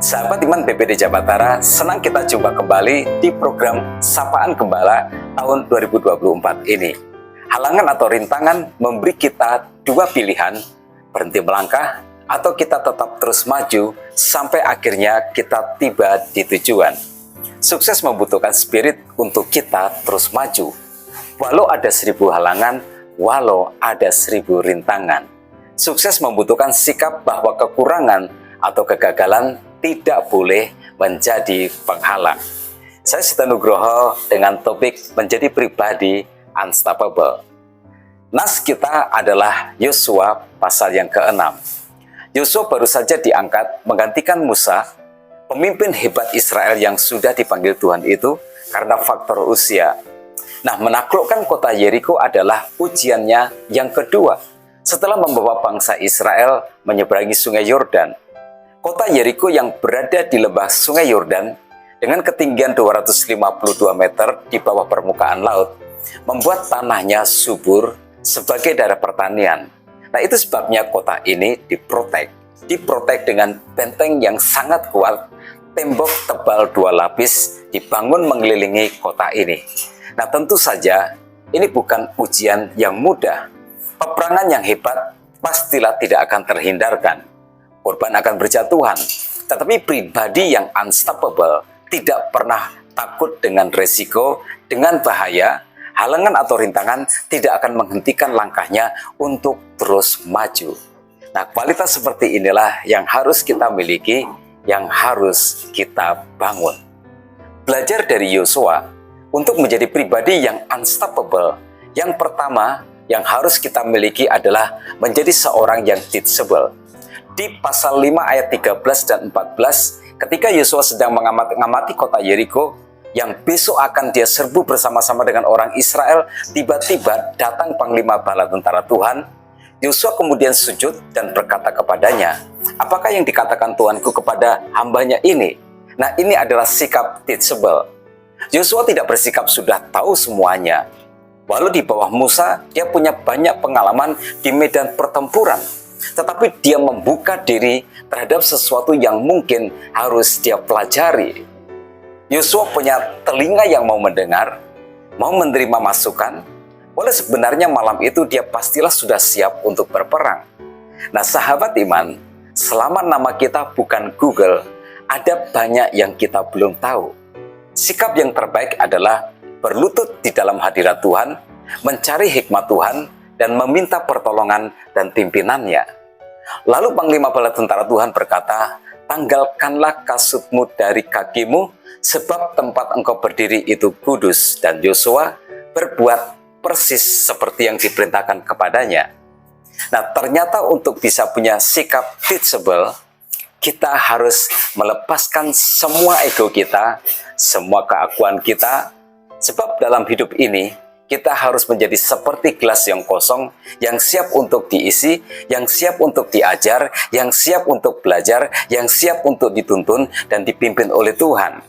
Sahabat Iman BPD Jabatara, senang kita jumpa kembali di program Sapaan Gembala tahun 2024 ini. Halangan atau rintangan memberi kita dua pilihan, berhenti melangkah atau kita tetap terus maju sampai akhirnya kita tiba di tujuan. Sukses membutuhkan spirit untuk kita terus maju. Walau ada 1000 halangan, walau ada 1000 rintangan. Sukses membutuhkan sikap bahwa kekurangan atau kegagalan tidak boleh menjadi penghalang. Saya Sita Nugroho dengan topik menjadi pribadi unstoppable. Nas kita adalah Yosua pasal yang ke-6. Yosua baru saja diangkat menggantikan Musa, pemimpin hebat Israel yang sudah dipanggil Tuhan itu karena faktor usia. Nah, menaklukkan kota Yeriko adalah ujiannya yang kedua setelah membawa bangsa Israel menyeberangi sungai Yordan. Kota Yeriko yang berada di lembah sungai Yordan dengan ketinggian 252 meter di bawah permukaan laut membuat tanahnya subur sebagai daerah pertanian. Nah, itu sebabnya kota ini diprotek dengan benteng yang sangat kuat, tembok tebal 2 lapis dibangun mengelilingi kota ini. Nah, tentu saja ini bukan ujian yang mudah. Peperangan yang hebat pastilah tidak akan terhindarkan. Korban akan berjatuhan, tetapi pribadi yang unstoppable tidak pernah takut dengan resiko, dengan bahaya, halangan atau rintangan tidak akan menghentikan langkahnya untuk terus maju. Nah, kualitas seperti inilah yang harus kita miliki, yang harus kita bangun. Belajar dari Yosua untuk menjadi pribadi yang unstoppable, yang pertama yang harus kita miliki adalah menjadi seorang yang teachable. Di pasal 5 ayat 13 dan 14, ketika Yosua sedang mengamati kota Yeriko, yang besok akan dia serbu bersama-sama dengan orang Israel, tiba-tiba datang panglima bala tentara Tuhan. Yosua kemudian sujud dan berkata kepadanya, "Apakah yang dikatakan Tuanku kepada hambanya ini?" Nah, ini adalah sikap teachable. Yosua tidak bersikap sudah tahu semuanya. Walau di bawah Musa, dia punya banyak pengalaman di medan pertempuran. Tetapi dia membuka diri terhadap sesuatu yang mungkin harus dia pelajari. Yosua punya telinga yang mau mendengar, mau menerima masukan, walau sebenarnya malam itu dia pastilah sudah siap untuk berperang. Nah, sahabat iman, selama nama kita bukan Google, ada banyak yang kita belum tahu. Sikap yang terbaik adalah berlutut di dalam hadirat Tuhan, mencari hikmat Tuhan, dan meminta pertolongan dan pimpinannya. Lalu panglima bala tentara Tuhan berkata, "Tanggalkanlah kasutmu dari kakimu, sebab tempat engkau berdiri itu kudus." Dan Yosua berbuat persis seperti yang diperintahkan kepadanya. Nah, ternyata untuk bisa punya sikap teachable, kita harus melepaskan semua ego kita, semua keakuan kita, sebab dalam hidup ini, kita harus menjadi seperti gelas yang kosong, yang siap untuk diisi, yang siap untuk diajar, yang siap untuk belajar, yang siap untuk dituntun dan dipimpin oleh Tuhan.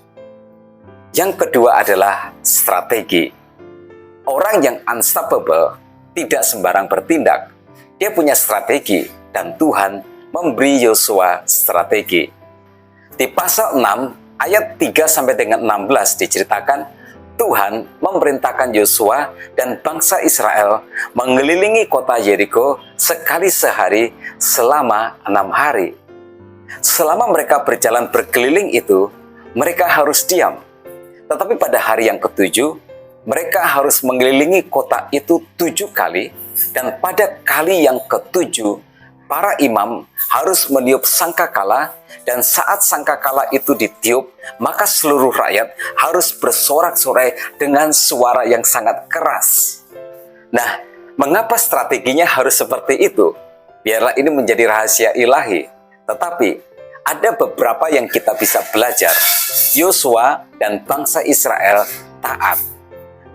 Yang kedua adalah strategi. Orang yang unstoppable tidak sembarang bertindak. Dia punya strategi dan Tuhan memberi Yosua strategi. Di pasal 6 ayat 3 sampai dengan 16 diceritakan Tuhan memerintahkan Yosua dan bangsa Israel mengelilingi kota Yeriko sekali sehari selama 6 hari. Selama mereka berjalan berkeliling itu, mereka harus diam. Tetapi pada hari yang ke-7, mereka harus mengelilingi kota itu 7 kali, dan pada kali yang ke-7, para imam harus meniup sangkakala, dan saat sangkakala itu ditiup, maka seluruh rakyat harus bersorak-sorai dengan suara yang sangat keras. Nah, mengapa strateginya harus seperti itu? Biarlah ini menjadi rahasia ilahi. Tetapi, ada beberapa yang kita bisa belajar. Yosua dan bangsa Israel taat.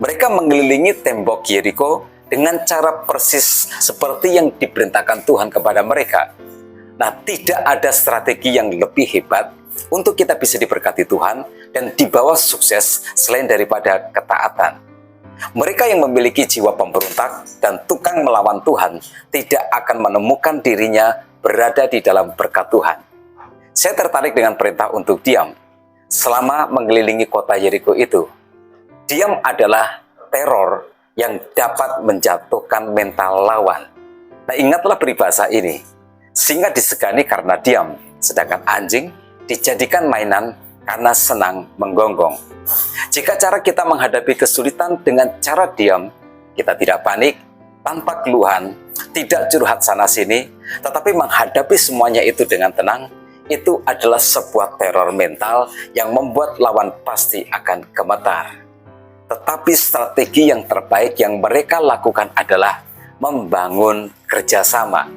Mereka mengelilingi tembok Yeriko dengan cara persis seperti yang diperintahkan Tuhan kepada mereka. Nah, tidak ada strategi yang lebih hebat untuk kita bisa diberkati Tuhan dan dibawa sukses selain daripada ketaatan. Mereka yang memiliki jiwa pemberontak dan tukang melawan Tuhan tidak akan menemukan dirinya berada di dalam berkat Tuhan. Saya tertarik dengan perintah untuk diam selama mengelilingi kota Yeriko itu. Diam adalah teror yang dapat menjatuhkan mental lawan. Nah, ingatlah peribahasa ini. Singa disegani karena diam, sedangkan anjing dijadikan mainan karena senang menggonggong. Jika cara kita menghadapi kesulitan dengan cara diam, kita tidak panik, tanpa keluhan, tidak curhat sana-sini, tetapi menghadapi semuanya itu dengan tenang, itu adalah sebuah teror mental yang membuat lawan pasti akan gemetar. Tetapi strategi yang terbaik yang mereka lakukan adalah membangun kerjasama.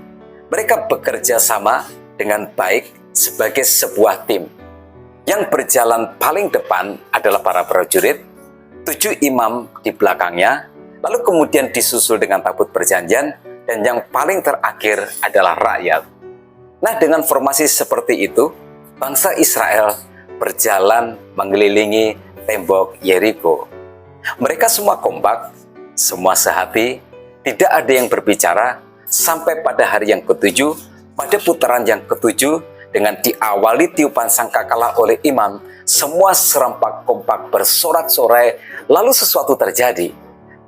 Mereka bekerja sama dengan baik sebagai sebuah tim. Yang berjalan paling depan adalah para prajurit, 7 imam di belakangnya, lalu kemudian disusul dengan tabut perjanjian, dan yang paling terakhir adalah rakyat. Nah, dengan formasi seperti itu, bangsa Israel berjalan mengelilingi tembok Yeriko. Mereka semua kompak, semua sehati, tidak ada yang berbicara, sampai pada hari yang ketujuh, pada putaran yang ketujuh, dengan diawali tiupan sangkakala oleh imam, semua serempak kompak bersorak-sorai, lalu sesuatu terjadi.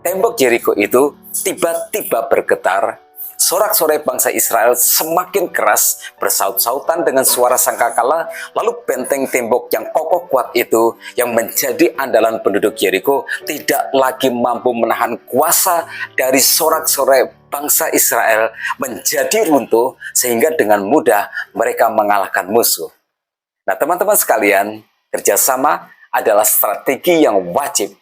Tembok Yeriko itu tiba-tiba bergetar, sorak-sorai bangsa Israel semakin keras, bersaut-sautan dengan suara sangkakala, lalu benteng tembok yang kokoh kuat itu, yang menjadi andalan penduduk Yeriko, tidak lagi mampu menahan kuasa dari sorak-sorai bangsa Israel, menjadi runtuh, sehingga dengan mudah mereka mengalahkan musuh. Nah, teman-teman sekalian, kerjasama adalah strategi yang wajib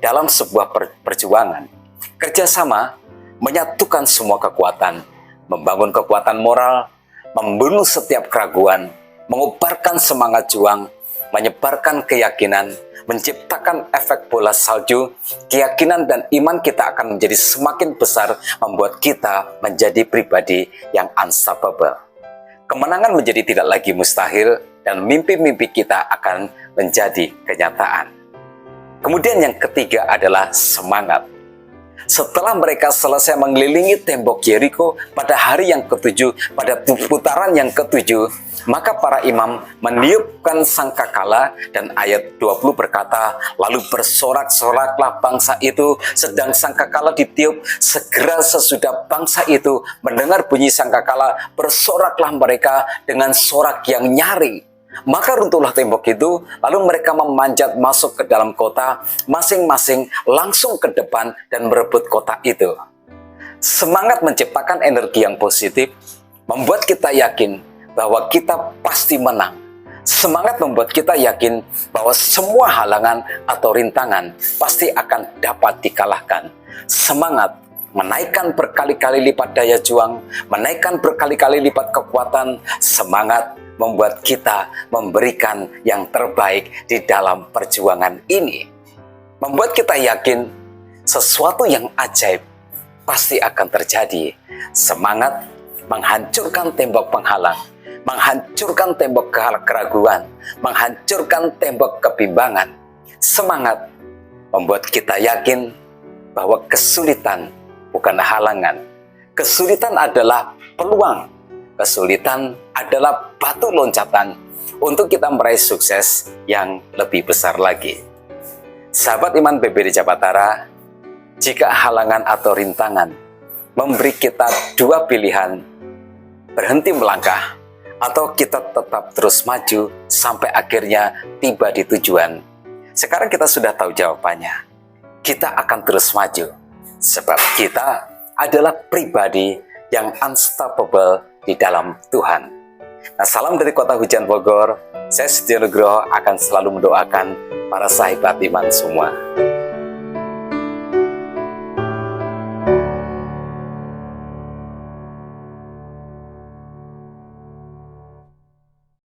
dalam sebuah perjuangan. Kerjasama menyatukan semua kekuatan, membangun kekuatan moral, membunuh setiap keraguan, mengobarkan semangat juang, menyebarkan keyakinan, menciptakan efek bola salju. Keyakinan dan iman kita akan menjadi semakin besar, membuat kita menjadi pribadi yang unstoppable. Kemenangan menjadi tidak lagi mustahil, dan mimpi-mimpi kita akan menjadi kenyataan. Kemudian yang ketiga adalah semangat. Setelah mereka selesai mengelilingi tembok Yeriko pada hari yang ketujuh, pada putaran yang ketujuh, maka para imam meniupkan sangkakala, dan ayat 20 berkata, lalu bersorak-soraklah bangsa itu. Sedang sangkakala ditiup, segera sesudah bangsa itu mendengar bunyi sangkakala, bersoraklah mereka dengan sorak yang nyaring. Maka runtuhlah tembok itu, lalu mereka memanjat masuk ke dalam kota, masing-masing langsung ke depan dan merebut kota itu. Semangat menciptakan energi yang positif, membuat kita yakin bahwa kita pasti menang. Semangat membuat kita yakin bahwa semua halangan atau rintangan pasti akan dapat dikalahkan. Semangat menaikkan berkali-kali lipat daya juang, menaikkan berkali-kali lipat kekuatan. Semangat membuat kita memberikan yang terbaik di dalam perjuangan ini. Membuat kita yakin sesuatu yang ajaib pasti akan terjadi. Semangat menghancurkan tembok penghalang, menghancurkan tembok keraguan, menghancurkan tembok kebimbangan. Semangat membuat kita yakin bahwa kesulitan bukan halangan. Kesulitan adalah peluang. Kesulitan adalah batu loncatan untuk kita meraih sukses yang lebih besar lagi. Sahabat iman BBD Jabatara, jika halangan atau rintangan memberi kita dua pilihan, berhenti melangkah atau kita tetap terus maju sampai akhirnya tiba di tujuan. Sekarang kita sudah tahu jawabannya. Kita akan terus maju, sebab kita adalah pribadi yang unstoppable di dalam Tuhan. Nah, salam dari Kota Hujan Bogor. Saya Setia Nugroho akan selalu mendoakan para sahabat iman semua.